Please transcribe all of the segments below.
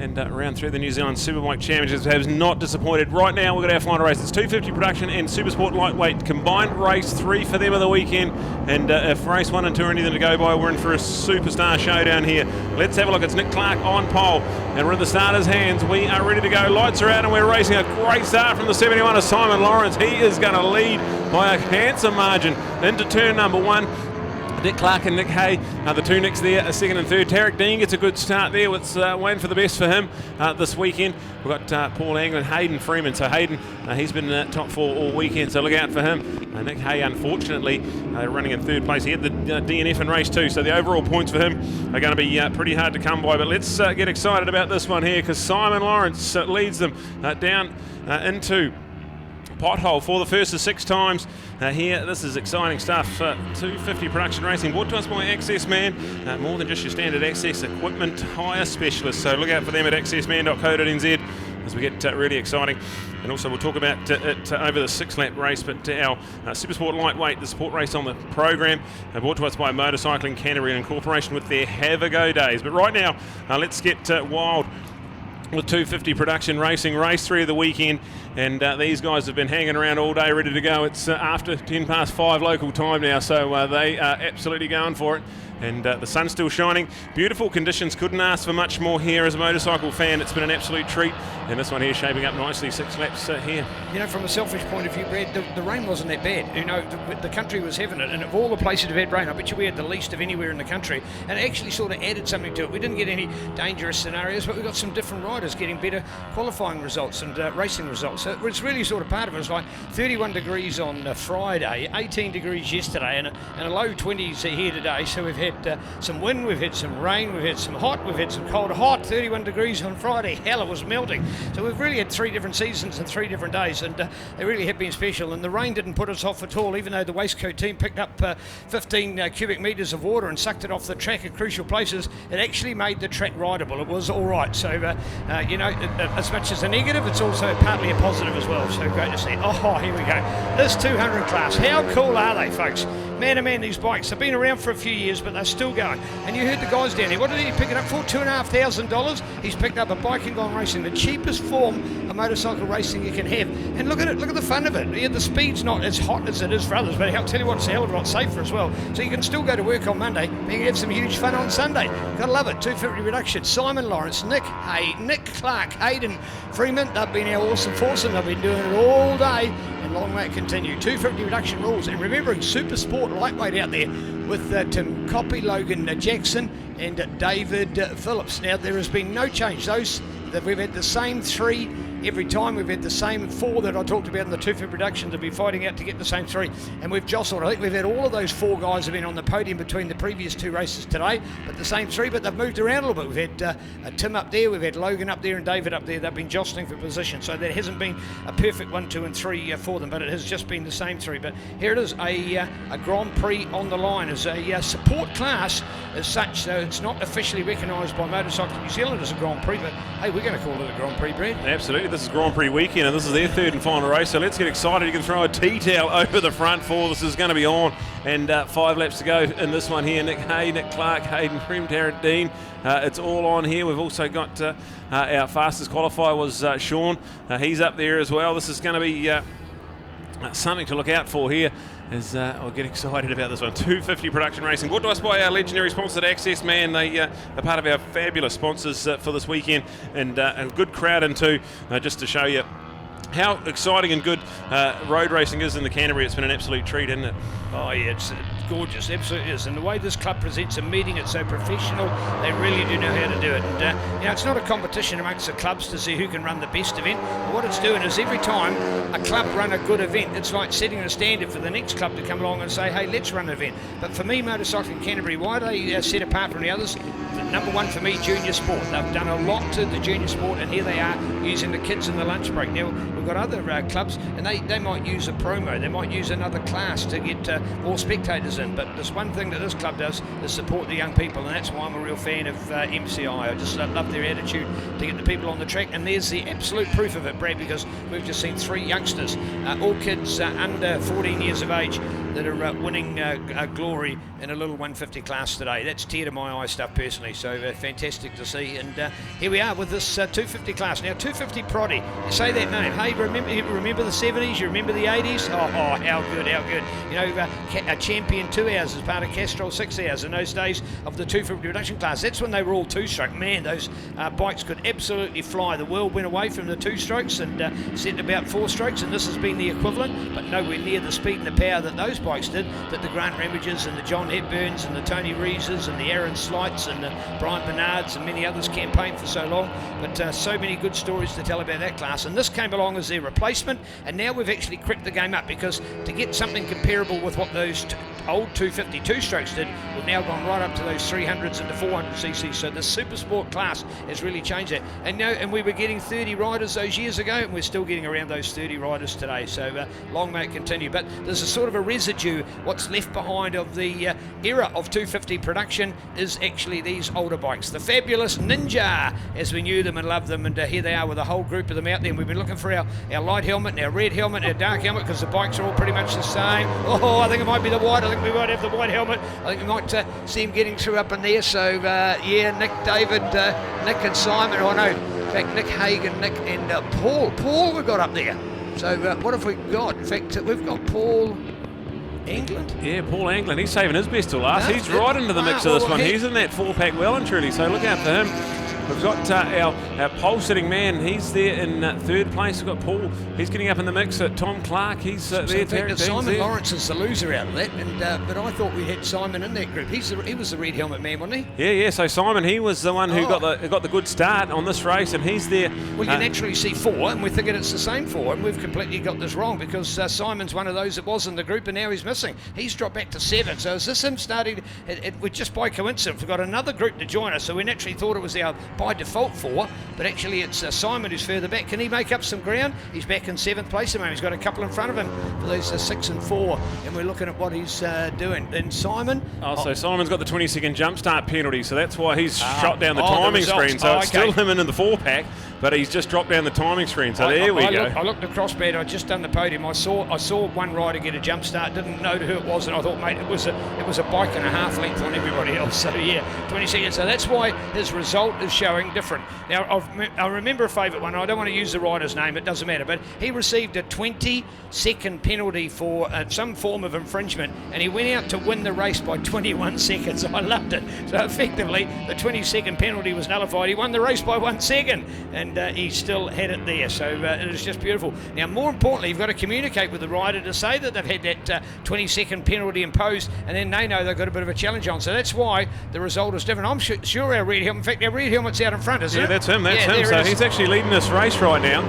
and round through the New Zealand Superbike Championships has not disappointed. Right now we've got our final race. It's 250 production and Supersport lightweight combined race 3 for them of the weekend, and if race 1 and 2 are anything to go by, we're in for a superstar showdown here. Let's have a look. It's Nick Clark on pole, and we're in the starter's hands. We are ready to go. Lights are out and we're racing. A great start from the 71 of Simon Lawrence. He is going to lead by a handsome margin into turn number 1. Nick Clark and Nick Hay are the two Nicks there, second and third. Tarek Dean gets a good start there. It's waiting for the best for him this weekend. We've got Paul Anglin, Hayden Freeman. So Hayden, he's been top 4 all weekend, so look out for him. Nick Hay, unfortunately, running in third place. He had the DNF in race 2, so the overall points for him are going to be pretty hard to come by. But let's get excited about this one here, because Simon Lawrence leads them down into pothole for the first of 6 times here. This is exciting stuff. 250 production racing brought to us by Access Man, more than just your standard access equipment hire specialist, so look out for them at accessman.co.nz as we get really exciting. And also we'll talk about it over the 6-lap race, but our Supersport lightweight, the sport race on the program, brought to us by Motorcycling Canterbury in cooperation with their Have a Go days. But right now let's get wild with 250 production racing, race 3 of the weekend, and these guys have been hanging around all day ready to go. It's after 10 past 5 local time now, so they are absolutely going for it. And the sun's still shining. Beautiful conditions. Couldn't ask for much more here as a motorcycle fan. It's been an absolute treat. And this one here shaping up nicely. 6 laps here. You know, from a selfish point of view, Brad, the rain wasn't that bad. You know, the country was having it. And of all the places that have had rain, I bet you we had the least of anywhere in the country. And it actually sort of added something to it. We didn't get any dangerous scenarios, but we got some different riders getting better qualifying results and racing results. So it's really sort of part of it. It's like 31 degrees on Friday, 18 degrees yesterday, and a low 20s here today. So we've had some wind, we've had some rain, we've had some hot, we've had some cold. Hot, 31 degrees on Friday. Hell, it was melting. So we've really had 3 different seasons in 3 different days, and they really have been special. And the rain didn't put us off at all, even though the waistcoat team picked up 15 cubic metres of water and sucked it off the track at crucial places. It actually made the track rideable. It was all right. So, you know, as much as a negative, it's also partly a positive as well. So great to see. Oh, here we go. This 200 class. How cool are they, folks? Man, oh man, these bikes have been around for a few years, but they're still going. And you heard the guys down here. What did he pick it up for? $2,500. He's picked up a biking on racing, the cheapest form of motorcycle racing you can have. And look at it. Look at the fun of it. Yeah, the speed's not as hot as it is for others, but I'll tell you what, it's a hell of a lot safer as well. So you can still go to work on Monday, but you can have some huge fun on Sunday. Gotta love it. 250 reduction. Simon Lawrence, Nick Hay, Nick Clark, Hayden Freeman. They've been our awesome foursome. They've been doing it all day. And long may it continue. 250 reduction rules, and remembering Supersport lightweight out there with Tim Coppy, Logan Jackson, and David Phillips. Now there has been no change. Those that we've had the same 3 every time. We've had the same 4 that I talked about in the 250 production to be fighting out to get the same 3, and we've jostled. I think we've had all of those 4 guys have been on the podium between the previous 2 races today, but the same 3, but they've moved around a little bit. We've had Tim up there, we've had Logan up there, and David up there. They've been jostling for position, so there hasn't been a perfect 1, 2 and 3 for them, but it has just been the same 3. But here it is, a Grand Prix on the line as a support class as such, so it's not officially recognised by Motorcycling New Zealand as a Grand Prix, but hey, we're going to call it a Grand Prix, Brad. Absolutely. This is Grand Prix weekend, and this is their 3rd and final race, so let's get excited. You can throw a tea towel over the front for this is going to be on, and 5 laps to go in this one here. Nick Hay, Nick Clark, Hayden Freeman, Tarek Dean. It's all on here. We've also got our fastest qualifier was Sean. He's up there as well. This is going to be something to look out for here. As I'll get excited about this one. 250 production racing, brought to us by our legendary sponsor Access Man. They are part of our fabulous sponsors for this weekend, and a good crowd in too, just to show you how exciting and good road racing is in the Canterbury. It's been an absolute treat, isn't it? Oh yeah, it's gorgeous, absolutely is. And the way this club presents a meeting, it's so professional. They really do know how to do it. And you know, it's not a competition amongst the clubs to see who can run the best event. But what it's doing is every time a club run a good event, it's like setting a standard for the next club to come along and say, hey, let's run an event. But for me, Motorcycling Canterbury, why they set apart from the others? Number 1 for me, junior sport. They've done a lot to the junior sport, and here they are using the kids in the lunch break. Now, we've got other clubs, and they might use a promo, they might use another class to get more spectators in, but there's one thing that this club does is support the young people, and that's why I'm a real fan of MCI. I just love their attitude to get the people on the track, and there's the absolute proof of it, Brad, because we've just seen 3 youngsters, all kids under 14 years of age, that are winning glory in a little 150 class today. That's tear to my eye stuff personally. certainly. So fantastic to see. And here we are with this 250 class. Now 250 Proddy, you say that name. Hey, remember the 70s? You remember the 80s? Oh, how good, how good. You know, a champion 2 hours as part of Castrol 6 hours in those days of the 250 production class. That's when they were all 2-stroke. Man, those bikes could absolutely fly. The world went away from the 2-strokes and set about 4-strokes, and this has been the equivalent, but nowhere near the speed and the power that those bikes did, that the Grant Ramages and the John Hepburns and the Tony Reeses and the Aaron Slights and the Brian Bernards and many others campaigned for so long. But so many good stories to tell about that class, and this came along as their replacement, and now we've actually crept the game up, because to get something comparable with what those old 250 2-strokes did, we've now gone right up to those 300s and the 400cc. So the Supersport class has really changed that. And we were getting 30 riders those years ago, and we're still getting around those 30 riders today. So long may it continue. But there's a sort of a residue. What's left behind of the era of 250 production is actually these older bikes. The fabulous Ninja, as we knew them and loved them. And here they are with a whole group of them out there. And we've been looking for our light helmet, and our red helmet, and our dark helmet, because the bikes are all pretty much the same. Oh, I think it might be the white. I think we might have the white helmet. I think we might see him getting through up in there. So yeah, Nick, David, Nick and Simon. Oh no, in fact, Nick Hagan, Nick and Paul we've got up there. So what have we got? In fact, we've got Paul England. Yeah, Paul England. He's saving his best till last. He's right into the mix of this one. He's in that 4-pack well and truly. So look out for him. We've got our pole-sitting man. He's there in 3rd place. We've got Paul. He's getting up in the mix. Tom Clark. He's there. In fact, Simon Lawrence is the loser out of that. And but I thought we had Simon in that group. He was the red helmet man, wasn't he? Yeah. So Simon, he was the one who got the good start on this race, and he's there. Well, you naturally see 4, and we're thinking it's the same 4, and we've completely got this wrong, because Simon's one of those that was in the group, and now he's missing. He's dropped back to 7. So is this him starting? We're just by coincidence, we've got another group to join us. So we naturally thought it was our by default 4, but actually it's Simon who's further back. Can he make up some ground? He's back in 7th place at the moment. He's got a couple in front of him for those 6 and 4, and we're looking at what he's doing. And Simon... So Simon's got the 20-second jump start penalty, so that's why he's shot down the timing screen. So it's still him in the 4-pack, but he's just dropped down the timing screen. So there we go. I looked across, Brad. I'd just done the podium. I saw one rider get a jump start. Didn't know who it was, and I thought, mate, it was a bike and a half length on everybody else. So yeah, 20 seconds. So that's why his result is showing different. Now I remember a favourite one. I don't want to use the rider's name. It doesn't matter. But he received a 20-second penalty for some form of infringement, and he went out to win the race by 21 seconds. I loved it. So effectively, the 20-second penalty was nullified. He won the race by 1 second, and he still had it there. So it is just beautiful. Now, more importantly, you've got to communicate with the rider to say that they've had that 20-second penalty imposed, and then they know they've got a bit of a challenge on. So that's why the result is different. I'm sure our red helmet, in fact, our red helmet's out in front, isn't it? Yeah, that's him. So he's actually leading this race right now,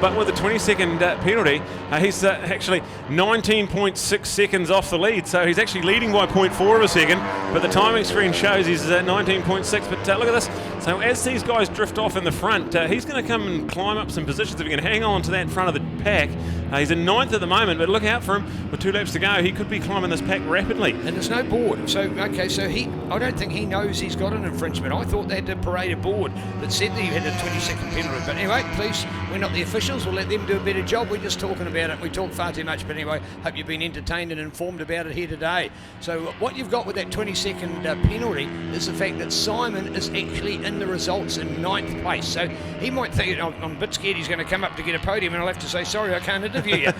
but with a 20-second penalty, he's actually 19.6 seconds off the lead. So he's actually leading by 0.4 of a second, but the timing screen shows he's at 19.6. But look at this. So as these guys drift off in the front, he's going to come and climb up some positions. If he can hang on to that front of the pack, he's in 9th at the moment, but look out for him. With 2 laps to go, he could be climbing this pack rapidly. And there's no board. So, okay, so I don't think he knows he's got an infringement. I thought they had to parade a board that said that he had a 20-second penalty. But anyway, please, we're not the officials. We'll let them do a better job. We're just talking about it. We talk far too much. But anyway, hope you've been entertained and informed about it here today. So what you've got with that 20-second penalty is the fact that Simon is actually in the results in 9th place. So he might think, I'm a bit scared he's going to come up to get a podium, and I'll have to say, sorry, I can't interview you.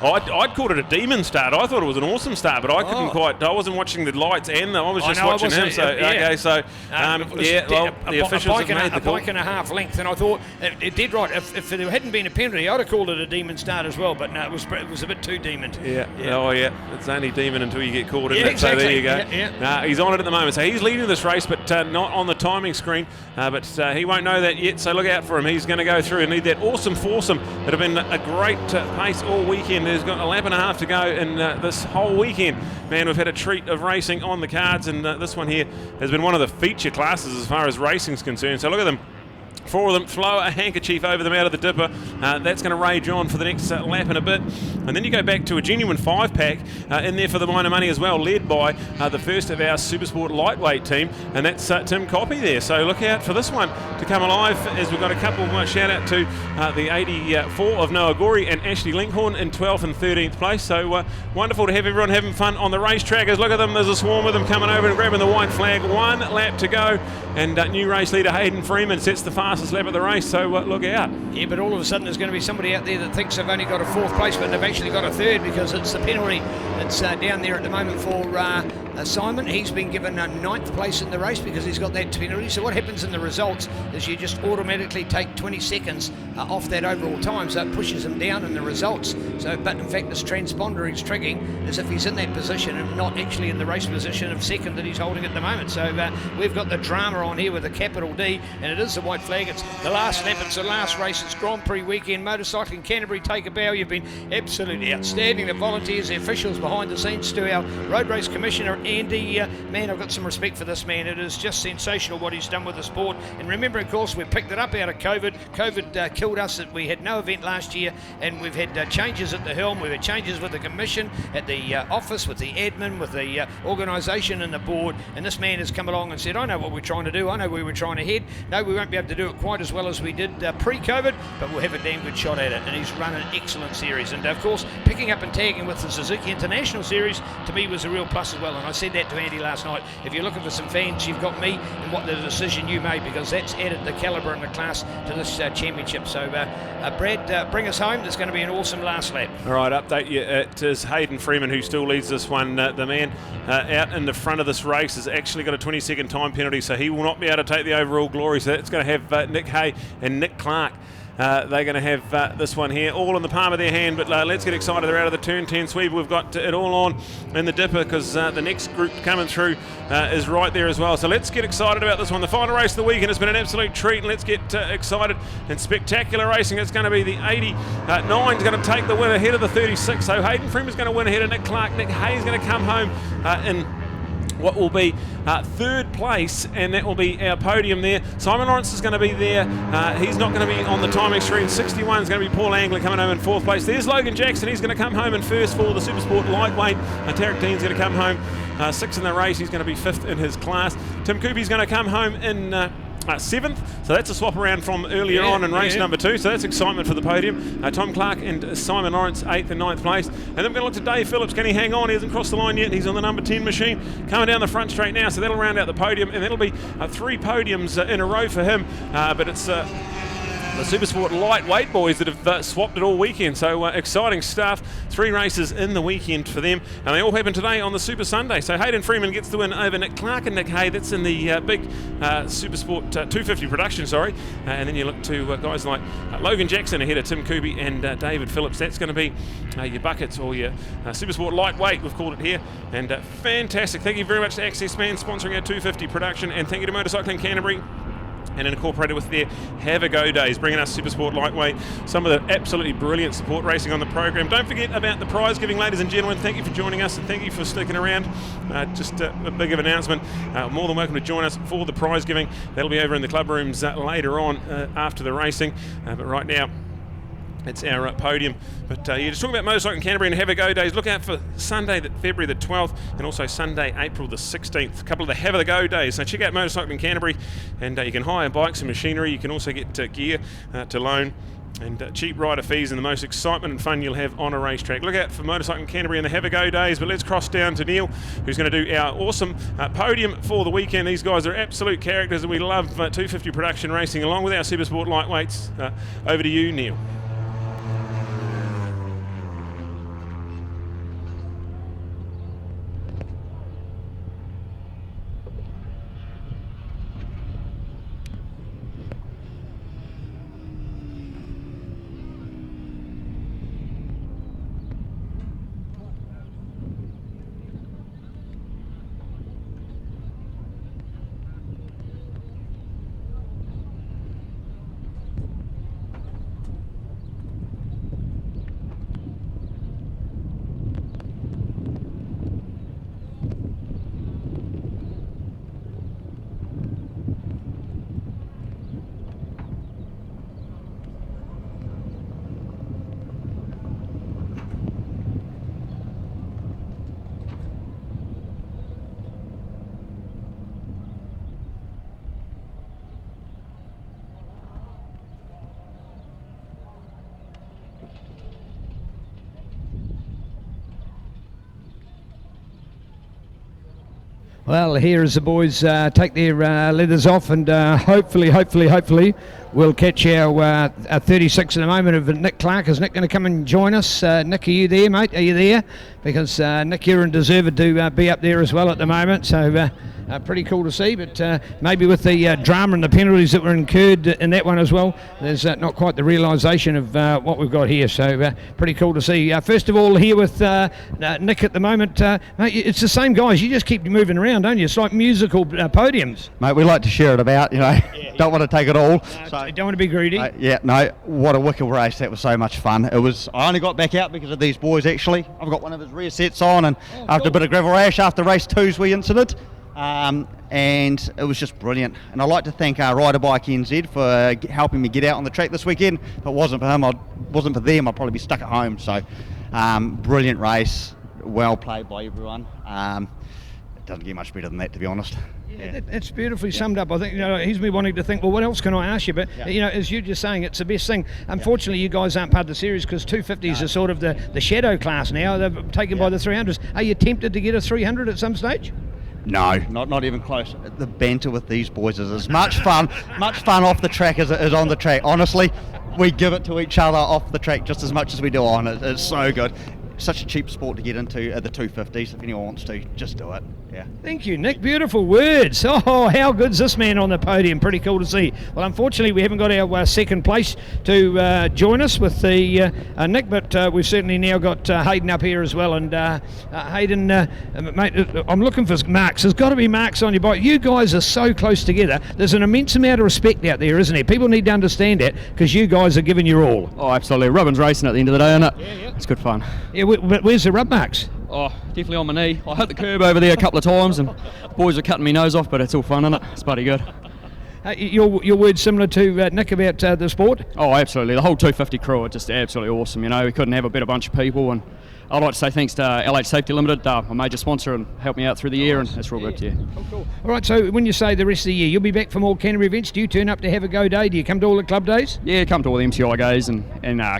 I'd called it a demon start. I thought it was an awesome start, but I couldn't quite. I wasn't watching the lights, and I was just watching him. So okay, so the officials have made the call. A bike and a half length, and I thought it did right. If there hadn't been a penalty, I'd have called it a demon start as well. But no, it was a bit too demon. Yeah. Oh yeah, it's only demon until you get caught in it. Exactly. So there you go. He's on it at the moment. So he's leading this race, but not on the timing screen. But he won't know that yet. So look out for him. He's going to go through and need that awesome foursome that have been a great pace all weekend. There's got a lap and a half to go in this whole weekend. Man, we've had a treat of racing on the cards, and this one here has been one of the feature classes as far as racing's concerned. So look at them. Four of them flow a handkerchief over them out of the dipper. That's going to rage on for the next lap and a bit. And then you go back to a genuine 5-pack in there for the minor money as well, led by the first of our Supersport lightweight team, and that's Tim Coppy there. So look out for this one to come alive, as we've got a couple shout out to the 84 of Noah Gorey and Ashley Linkhorn in 12th and 13th place. So wonderful to have everyone having fun on the racetrack. As look at them, there's a swarm of them coming over and grabbing the white flag. 1 lap to go, and new race leader Hayden Freeman sets the fastest lap of the race, so look out. Yeah, but all of a sudden there's going to be somebody out there that thinks they've only got a 4th place, but they've actually got a 3rd, because it's the penalty that's down there at the moment for Simon. He's been given a 9th place in the race because he's got that penalty. So what happens in the results is you just automatically take 20 seconds off that overall time, so it pushes him down in the results. So, but in fact this transponder he's triggering as if he's in that position and not actually in the race position of 2nd that he's holding at the moment. So we've got the drama on here with a capital D, and it is the white flag. It's the last lap, it's the last race, it's Grand Prix weekend. Motorcycling Canterbury, take a bow. You've been absolutely outstanding. The volunteers, the officials behind the scenes, to our road race commissioner Andy. Man, I've got some respect for this man. It is just sensational what he's done with the sport. And remember, of course, we picked it up out of COVID. COVID killed us. We had no event last year, and we've had changes at the helm. We've had changes with the commission, at the office, with the admin, with the organisation and the board. And this man has come along and said, I know what we're trying to do. I know where we're trying to head. No, we won't be able to do it quite as well as we did pre-COVID, but we'll have a damn good shot at it. And he's run an excellent series. And of course, picking up and tagging with the Suzuki International Series to me was a real plus as well. And I said that to Andy last night. If you're looking for some fans, you've got me and what the decision you made, because that's added the calibre and the class to this championship. So Brad, bring us home. There's going to be an awesome last lap. All right, update you. It is Hayden Freeman who still leads this one. The man out in the front of this race has actually got a 20-second time penalty, so he will not be able to take the overall glory. So that's going to have Nick Hay and Nick Clark. They're going to have this one here all in the palm of their hand, but let's get excited. They're out of the turn 10 sweep. We've got it all on in the dipper, because the next group coming through is right there as well. So let's get excited about this one. The final race of the weekend has been an absolute treat, and let's get excited and spectacular racing. It's going to be the 89 is going to take the win ahead of the 36. So Hayden Freeman is going to win ahead of Nick Clark. Nick Hay is going to come home in what will be 3rd place, and that will be our podium there. Simon Lawrence is going to be there. He's not going to be on the timing screen. 61 is going to be Paul Angler coming home in 4th place. There's Logan Jackson. He's going to come home in 1st for the Supersport lightweight. Tarek Dean's going to come home 6th in the race. He's going to be 5th in his class. Tim Coopy's going to come home in 7th, so that's a swap around from earlier on in race number 2, so that's excitement for the podium. Tom Clark and Simon Lawrence 8th and 9th place, and then we're going to look to Dave Phillips. Can he hang on? He hasn't crossed the line yet. He's on the number 10 machine, coming down the front straight now, so that'll round out the podium, and that'll be 3 podiums in a row for him, but it's the Supersport lightweight boys that have swapped it all weekend. So exciting stuff. 3 races in the weekend for them, and they all happen today on the Super Sunday. So Hayden Freeman gets the win over Nick Clark and Nick Hay. That's in the big Supersport 250 production, sorry. And then you look to guys like Logan Jackson ahead of Tim Coopy and David Phillips. That's going to be your buckets, or your Supersport lightweight, we've called it here. And fantastic. Thank you very much to Access Man sponsoring our 250 production, and thank you to Motorcycling Canterbury and incorporated with their Have a Go days, bringing us Supersport lightweight, some of the absolutely brilliant support racing on the program. Don't forget about the prize giving, ladies and gentlemen. Thank you for joining us, and thank you for sticking around. Just a big of an announcement. More than welcome to join us for the prize giving. That'll be over in the club rooms later on after the racing, but right now it's our podium. But you're just talking about Motorcycling Canterbury and Have a Go days. Look out for Sunday, February the 12th, and also Sunday, April the 16th. A couple of the Have a Go days. So check out Motorcycling Canterbury, and you can hire bikes and machinery. You can also get gear to loan, and cheap rider fees, and the most excitement and fun you'll have on a racetrack. Look out for Motorcycling Canterbury and the Have a Go days. But let's cross down to Neil, who's going to do our awesome podium for the weekend. These guys are absolute characters, and we love 250 production racing along with our Supersport lightweights. Over to you, Neil. Well, here as the boys take their leathers off, and hopefully we'll catch our 36 in a moment of Nick Clark. Is Nick going to come and join us? Nick, are you there, mate? Are you there? Because Nick here and deserved to be up there as well at the moment, so pretty cool to see, but maybe with the drama and the penalties that were incurred in that one as well, there's not quite the realisation of what we've got here, so pretty cool to see. First of all, here with Nick at the moment, mate, it's the same guys, you just keep moving around, don't you? It's like musical podiums. Mate, we like to share it about, you know, don't want to take it all. So you don't want to be greedy. What a wicked race, that was so much fun. I only got back out because of these boys actually. I've got one of his rear sets on, and after a bit of gravel rash after race 2's wee incident, and it was just brilliant. And I'd like to thank Rider Bike NZ for helping me get out on the track this weekend. If it wasn't for them, I'd probably be stuck at home. So brilliant race, well played by everyone. It doesn't get much better than that, to be honest. Yeah, that's beautifully summed up. I think, you know, he's me wanting to think, well, what else can I ask you? But, you know, as you're just saying, it's the best thing. Unfortunately, you guys aren't part of the series because 250s are sort of the shadow class now. They're taken by the 300s. Are you tempted to get a 300 at some stage? No, not even close. The banter with these boys is as much fun off the track as it is on the track. Honestly, we give it to each other off the track just as much as we do on it. It's so good. Such a cheap sport to get into at the 250s. If anyone wants to, just do it. Yeah. Thank you, Nick. Beautiful words. Oh, how good's this man on the podium? Pretty cool to see. Well, unfortunately, we haven't got our second place to join us with the Nick, but we've certainly now got Hayden up here as well. And Hayden, mate, I'm looking for marks. There's got to be marks on your bike. You guys are so close together. There's an immense amount of respect out there, isn't there? People need to understand that because you guys are giving your all. Oh, absolutely. Rubbin's racing at the end of the day, isn't it? Yeah. It's good fun. Yeah, but where's the rub marks? Oh, definitely on my knee. I hit the curb over there a couple of times and the boys are cutting me nose off, but it's all fun, isn't it? It's bloody good. Your words similar to Nick about the sport? Oh, absolutely. The whole 250 crew are just absolutely awesome. You know, we couldn't have a better bunch of people, and I'd like to say thanks to LH Safety Limited, my major sponsor, and helped me out through the year, and that's real good, yeah. Oh, cool. All right, so when you say the rest of the year, you'll be back for more Canterbury events. Do you turn up to have a go day? Do you come to all the club days? Yeah, come to all the MCI days and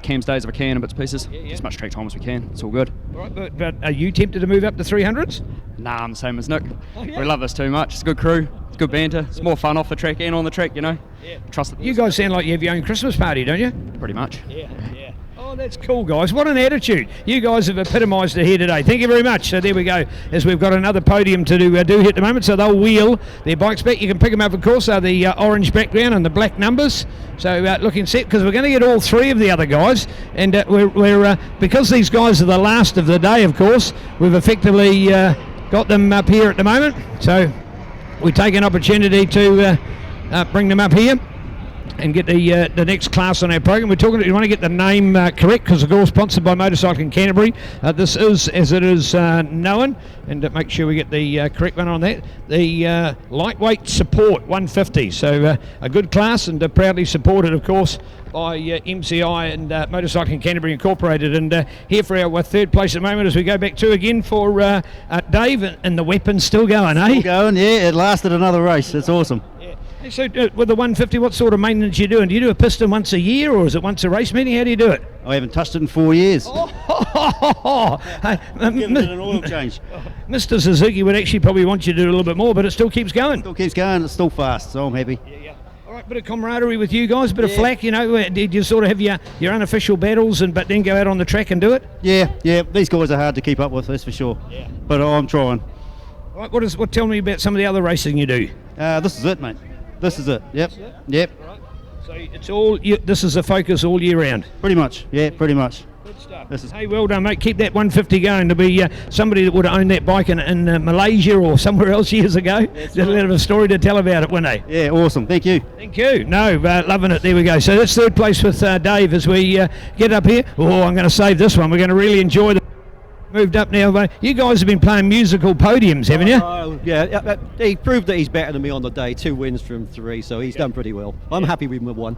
Cam's days if I can, and bits and pieces. As much track time as we can. It's all good. All right, but are you tempted to move up to 300s? Nah, I'm the same as Nick. Oh, yeah. We love this too much. It's a good crew. It's good banter. It's more fun off the track and on the track, you know. Yeah. Trust it. You guys sound like you have your own Christmas party, don't you? Pretty much. Yeah. Oh, that's cool, guys. What an attitude. You guys have epitomised it here today. Thank you very much. So there we go, as we've got another podium to do here at the moment. So they'll wheel their bikes back. You can pick them up, of course, the orange background and the black numbers. So looking set, because we're going to get all three of the other guys. And we're because these guys are the last of the day, of course, we've effectively got them up here at the moment. So we take an opportunity to bring them up here and get the next class on our program. We want to get the name correct because, of course, sponsored by Motorcycling Canterbury. This is, as it is known, and make sure we get the correct one on that, the Lightweight Support 150. So a good class and proudly supported, of course, by MCI and Motorcycling Canterbury Incorporated. And here for our third place at the moment as we go back to again for Dave, and the weapon's still going, eh? Still going, yeah. It lasted another race. It's awesome. So with the 150, what sort of maintenance you doing? Do you do a piston once a year, or is it once a race meeting? How do you do it? I haven't touched it in 4 years. Given it an oil change. Mr. Suzuki would actually probably want you to do a little bit more, but it still keeps going. Still keeps going. It's still fast, so I'm happy. Yeah. All right, bit of camaraderie with you guys, bit of flack, you know. Did you sort of have your unofficial battles, but then go out on the track and do it? Yeah. These guys are hard to keep up with, that's for sure. Yeah. But I'm trying. All right, tell me about some of the other racing you do. This is it, mate. This is it. Yep. Right. So it's all. This is the focus all year round. Pretty much. Yeah, pretty much. Good stuff. Hey, well done, mate. Keep that 150 going. To be somebody that would have owned that bike in Malaysia or somewhere else years ago. There's a little bit of a story to tell about it, wouldn't they? Yeah, awesome. Thank you. Thank you. No, loving it. There we go. So that's third place with Dave as we get up here. Oh, I'm going to save this one. We're going to really enjoy the. Moved up now. You guys have been playing musical podiums, haven't you? Yeah, he proved that he's better than me on the day. 2 wins from 3, so he's done pretty well. I'm happy with him with 1.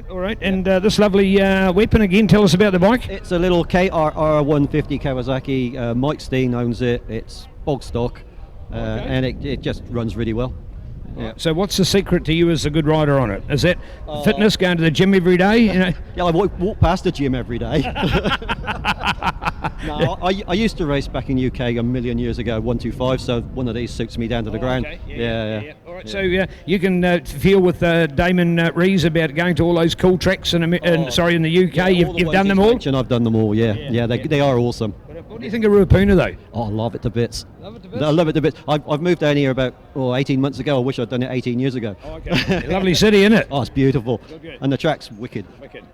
All right. And this lovely weapon again. Tell us about the bike. It's a little KRR 150 Kawasaki. Mike Steen owns it. It's bog stock, and it just runs really well. Yeah. So what's the secret to you as a good rider on it? Is that fitness, going to the gym every day? You know? Yeah, I walk past the gym every day. No, I used to race back in UK a million years ago, 125. So one of these suits me down to the ground. Okay. Yeah. All right. So you can feel with Damon Rees about going to all those cool tracks in the UK. You've done them all. And I've done them all. Yeah. They are awesome. What do you think of Ruapuna though? Oh, I love it to bits. Love it to bits? I love it to bits. I've moved down here about 18 months ago. I wish I'd done it 18 years ago. Oh, okay. Lovely city, isn't it? Oh, it's beautiful. Good. And the track's wicked.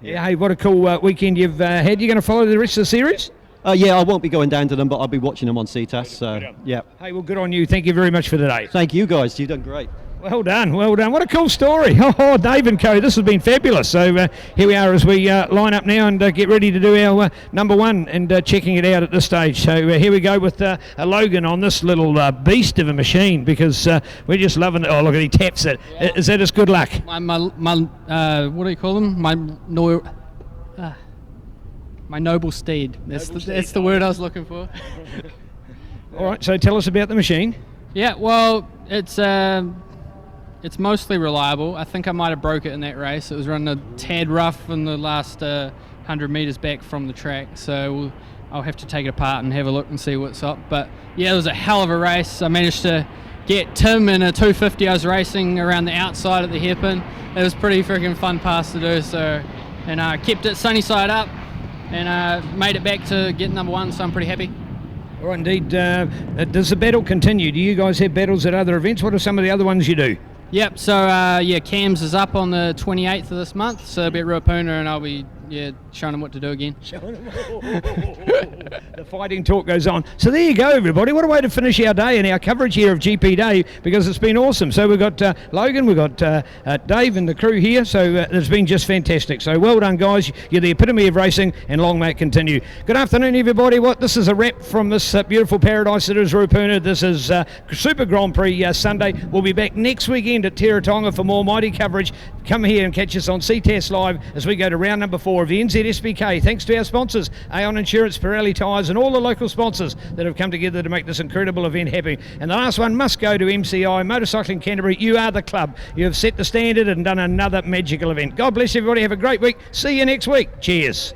Yeah. Hey, what a cool weekend you've had. You going to follow the rest of the series? Yeah, I won't be going down to them, but I'll be watching them on Ctas. So, yeah. Hey, well, good on you. Thank you very much for today. Thank you guys. You've done great. Well done. What a cool story. Oh, Dave and co, this has been fabulous. So here we are as we line up now and get ready to do our number one and checking it out at this stage. So here we go with Logan on this little beast of a machine, because we're just loving it. Oh, look at he taps it. Yeah. Is that his good luck? My what do you call them? My noble steed. That's the word I was looking for. All right, so tell us about the machine. Yeah, well, it's mostly reliable. I think I might have broke it in that race. It was running a tad rough in the last 100 metres back from the track, so I'll have to take it apart and have a look and see what's up. But yeah, it was a hell of a race. I managed to get Tim in a 250. I was racing around the outside at the hairpin. It was pretty freaking fun pass to do. So, and I kept it sunny side up and made it back to get number one. So I'm pretty happy. All right, indeed. Does the battle continue? Do you guys have battles at other events? What are some of the other ones you do? Yep, so Cam's is up on the 28th of this month, so I'll be at Ruapuna and I'll be showing him what to do again. The fighting talk goes on. So there you go, everybody. What a way to finish our day and our coverage here of GP Day, because it's been awesome. So we've got Logan, we've got Dave and the crew here, so it's been just fantastic. So well done, guys. You're the epitome of racing, and long may it continue. Good afternoon, everybody. This is a wrap from this beautiful paradise that is Ruapuna. This is Super Grand Prix Sunday. We'll be back next weekend at Teretonga for more mighty coverage. Come here and catch us on Ctas Live as we go to round number 4 of the NZSBK. Thanks to our sponsors, Aon Insurance, Pirelli Tyres, and all the local sponsors that have come together to make this incredible event happen. And the last one must go to MCI Motorcycling Canterbury. You are the club. You have set the standard and done another magical event. God bless everybody. Have a great week. See you next week. Cheers.